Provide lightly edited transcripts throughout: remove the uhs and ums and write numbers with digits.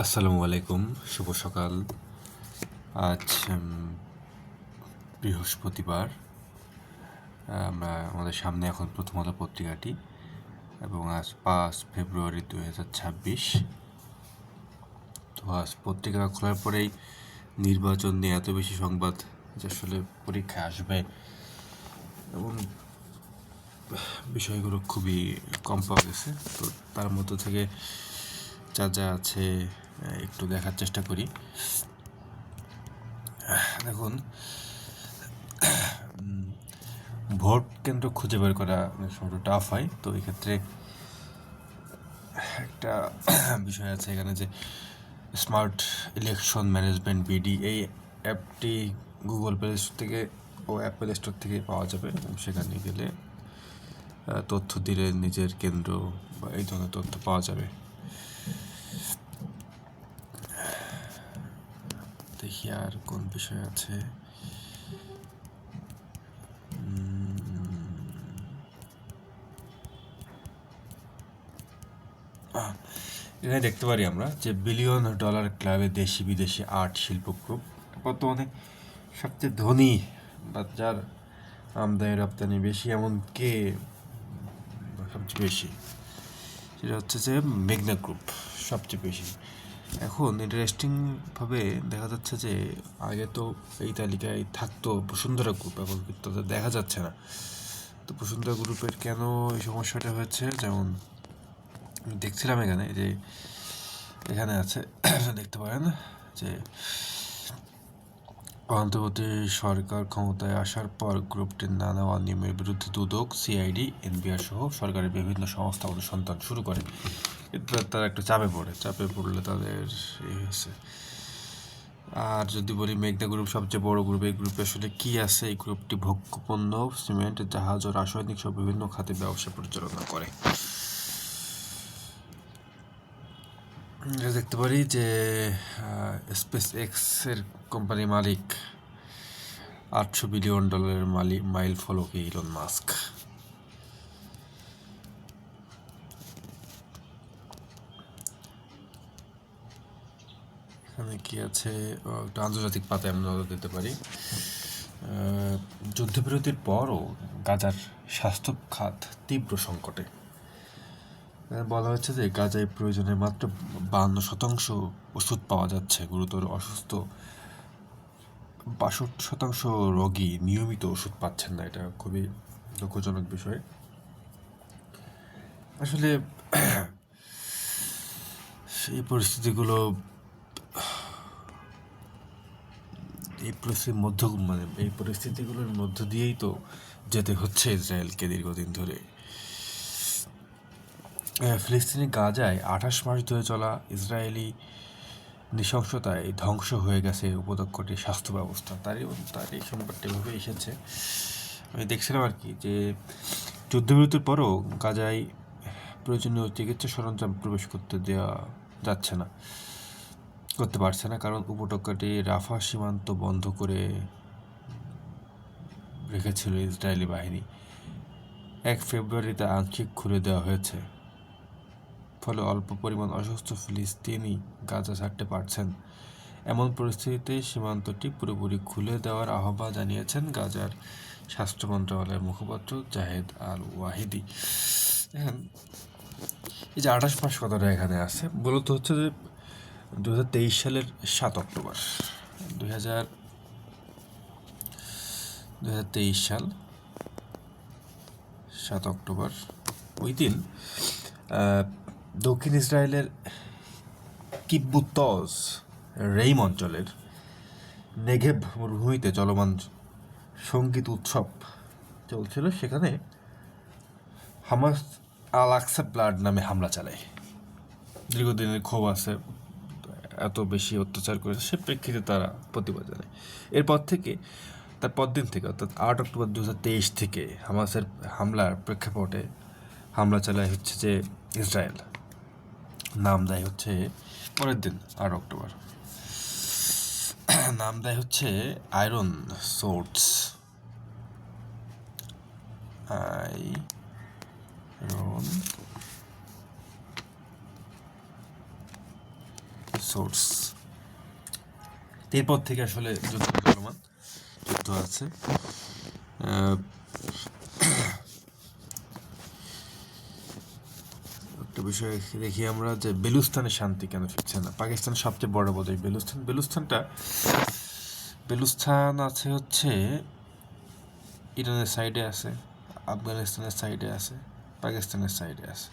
আসসালামু আলাইকুম, শুভ সকাল। আজ বৃহস্পতিবার। আমাদের সামনে এখন প্রথম আলো পত্রিকাটি, এবং আজ 5 ফেব্রুয়ারি 2026। তো আজ পত্রিকা খোলার পরেই নির্বাচন নিয়ে এত বেশি সংবাদ যে আসলে পরীক্ষায় আসবে এমন বিষয়গুলো খুবই কম পাওয়া গেছে। তো তার মধ্য থেকে যা যা আছে একটু দেখার চেষ্টা করি। দেখুন, ভোট কেন্দ্র খুঁজে বের করা একটু টাফ হয়। তো এক্ষেত্রে একটা বিষয় আছে এখানে, যে স্মার্ট ইলেকশন ম্যানেজমেন্ট বিডি, এই অ্যাপটি গুগল প্লে স্টোর থেকে ও অ্যাপেল স্টোর থেকে পাওয়া যাবে, এবং সেখানে গেলে তথ্য দিলে নিজের কেন্দ্র বা এই ধরনের তথ্য পাওয়া যাবে। দেখি আর কোন বিষয় আছে। এখানে দেখতে পারি আমরা যে $1 বিলিয়ন ক্লাবে দেশি বিদেশি আর্ট শিল্প গ্রুপ বর্তমানে সবচেয়ে ধনী বা যার আমদানি রপ্তানি বেশি, এমন কে সবচেয়ে বেশি, সেটা হচ্ছে যে মেঘনা গ্রুপ সবচেয়ে বেশি। এখন ইন্টারেস্টিংভাবে দেখা যাচ্ছে যে আগে তো এই তালিকায় থাকতো বসুন্ধরা গ্রুপ, এখন কিন্তু তাদের দেখা যাচ্ছে না। তো বসুন্ধরা গ্রুপের কেন এই সমস্যাটা হয়েছে, যেমন আমি দেখছিলাম এখানে যে এখানে আছে দেখতে পারেন যে অন্তর্বর্তী সরকার ক্ষমতায় আসার পর গ্রুপটির নানা অনিয়মের বিরুদ্ধে দুদক, সিআইডি, এনবিআর সহ সরকারের বিভিন্ন সংস্থা অনুসন্ধান শুরু করে। এরপর তারা একটু চাপে পড়লে তাদের এই হয়েছে। আর যদি বলি মেঘনা গ্রুপ সবচেয়ে বড় গ্রুপ, এই গ্রুপে আসলে কি আছে? এই গ্রুপটি ভোগ্যপণ্য, সিমেন্ট, জাহাজ ও রাসায়নিক সহ বিভিন্ন খাতে ব্যবসা পরিচালনা করে। দেখতে পারি যে স্পেস এক্সের কোম্পানি মালিক, $800 বিলিয়ন মাইল ফলকে ইলন মাস্ক। এখানে কি আছে? একটা আন্তর্জাতিক পাতায় আমরা নজর দিতে পারি। যুদ্ধবিরতির পরও গাজার স্বাস্থ্য খাত তীব্র সংকটে। বলা হচ্ছে যে গাজায় প্রয়োজনের মাত্র 52% ওষুধ পাওয়া যাচ্ছে। গুরুতর অসুস্থ 62% রোগী নিয়মিত ওষুধ পাচ্ছেন না। এটা খুবই দুঃখজনক বিষয়। আসলে এই পরিস্থিতিগুলো এই পরিস্থিতিগুলোর মধ্য দিয়েই তো যেতে হচ্ছে ইসরায়েলকে দীর্ঘদিন ধরে। ফিলিস্তিনি গাজায় 28 মাস ধরে চলা ইসরায়েলি নৃশংসতায় ধ্বংস হয়ে গেছে উপত্যকাটির স্বাস্থ্য ব্যবস্থা। তার এই সংবাদটা এভাবে এসেছে। আমি দেখছিলাম আর কি, যে যুদ্ধবিরতির পরও গাজায় প্রয়োজনীয় চিকিৎসা সরঞ্জাম প্রবেশ করতে পারছে না, কারণ উপত্যকাটি রাফা সীমান্ত বন্ধ করে রেখেছিল ইসরায়েলি বাহিনী। 1 ফেব্রুয়ারিতে আংশিক খুলে দেওয়া হয়েছে, ফলে অল্প পরিমাণ অসুস্থ ফিলিস্তিনি গাজা ছাড়তে পারছেন। এমন পরিস্থিতিতে সীমান্তটি পুরোপুরি খুলে দেওয়ার আহ্বান জানিয়েছেন গাজার স্বাস্থ্য মন্ত্রণালয়ের মুখপাত্র জাহেদ আল ওয়াহিদি। দেখেন, এই যে 28 মাস কথাটা এখানে আছে, মূলত হচ্ছে যে 2023 সালের 7 অক্টোবর, 2023 সাল 7 অক্টোবর, ওই দিন দক্ষিণ ইসরায়েলের কিব্বুতজ রেইম অঞ্চলের নেগেভ মরুভূমিতে চলমান সঙ্গীত উৎসব চলছিল। সেখানে হামাস আল আকসা ব্লাড নামে হামলা চালায়। দীর্ঘদিনের ক্ষোভ আছে, এত বেশি অত্যাচার করেছে, সে প্রেক্ষিতে তারা প্রতিবাদ জানায়। তার পরদিন থেকে অর্থাৎ 8 অক্টোবর 2023 থেকে হামাসের হামলার প্রেক্ষাপটে হামলা চালায় হচ্ছে যে ইসরায়েল। নাম দেয় হচ্ছে পরের দিন 8 অক্টোবর, নাম দেয় হচ্ছে আয়রন সোর্ডস। সোর্স। এরপর থেকে আসলে যুদ্ধ চলমান, যুদ্ধ আছে। একটা বিষয় দেখি আমরা যে বেলুস্তানে শান্তি কেন ফিরছে না। পাকিস্তানের সবচেয়ে বড় বোধহয় বেলুস্তান আছে হচ্ছে ইরানের সাইডে আছে, আফগানিস্তানের সাইডে আছে, পাকিস্তানের সাইডে আছে,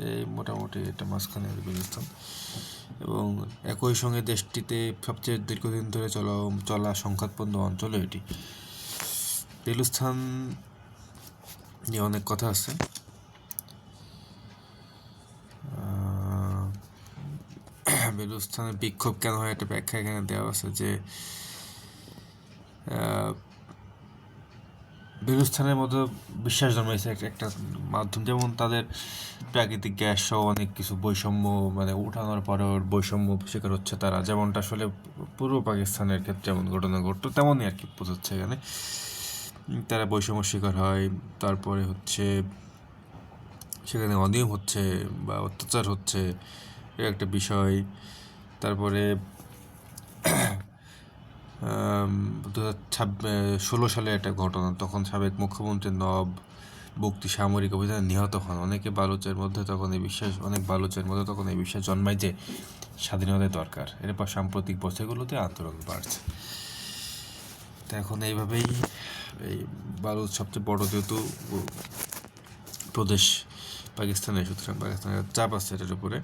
এই মোটামুটি এটা মাঝখানে বেলুস্তান। এবং একই সঙ্গে দেশটিতে সবচেয়ে দীর্ঘদিন ধরে চলা সংঘাতপূর্ণ অঞ্চল এটি। বেলুস্তান নিয়ে অনেক কথা আছে। বেলুস্তানের বিক্ষোভ কেন হয় একটা ব্যাখ্যা এখানে দেওয়া আছে যে বেলুস্তানের মতো বিশ্বাস জন্মাইছে একটা মাধ্যম, যেমন তাদের প্রাকৃতিক গ্যাস সহ অনেক কিছু বৈষম্য, মানে উঠানোর পরেও বৈষম্য শিকার হচ্ছে তারা, যেমনটা আসলে পূর্ব পাকিস্তানের ক্ষেত্রে যেমন ঘটনা ঘটতো তেমনই আর কি বোঝাচ্ছে এখানে। তারা বৈষম্য শিকার হয়, তারপরে হচ্ছে সেখানে অনিয়ম হচ্ছে বা অত্যাচার হচ্ছে, এর একটা বিষয়। তারপরে 2016 সালে একটা ঘটনা, তখন সাবেক মুখ্যমন্ত্রী নব বক্তি সামরিক অভিযানে নিহত হন। অনেক বালুচের মধ্যে তখন এই বিশ্বাস জন্মায় যে স্বাধীনতা দরকার। এরপর সাম্প্রতিক বছরগুলোতে আন্দোলন বাড়ছে। তো এখন এইভাবেই এই বালুচ সবচেয়ে বড় যেহেতু প্রদেশ পাকিস্তানের, সুতরাং পাকিস্তানের চাপ আছে এটার উপরে,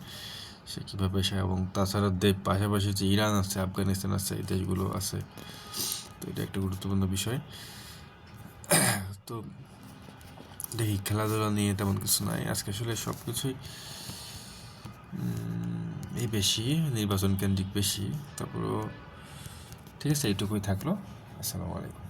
সে কীভাবে এবং তাছাড়া পাশাপাশি যে ইরান আছে, আফগানিস্তান আছে, এই দেশগুলো আছে। তো এটা একটা গুরুত্বপূর্ণ বিষয়। তো দেখি, খেলাধুলা নিয়ে তেমন কিছু নাই আজকে, আসলে সব কিছুই এই বেশি নির্বাচন কেন্দ্রিক বেশি। তারপরও ঠিক আছে, এইটুকুই থাকলো। আসসালামু আলাইকুম।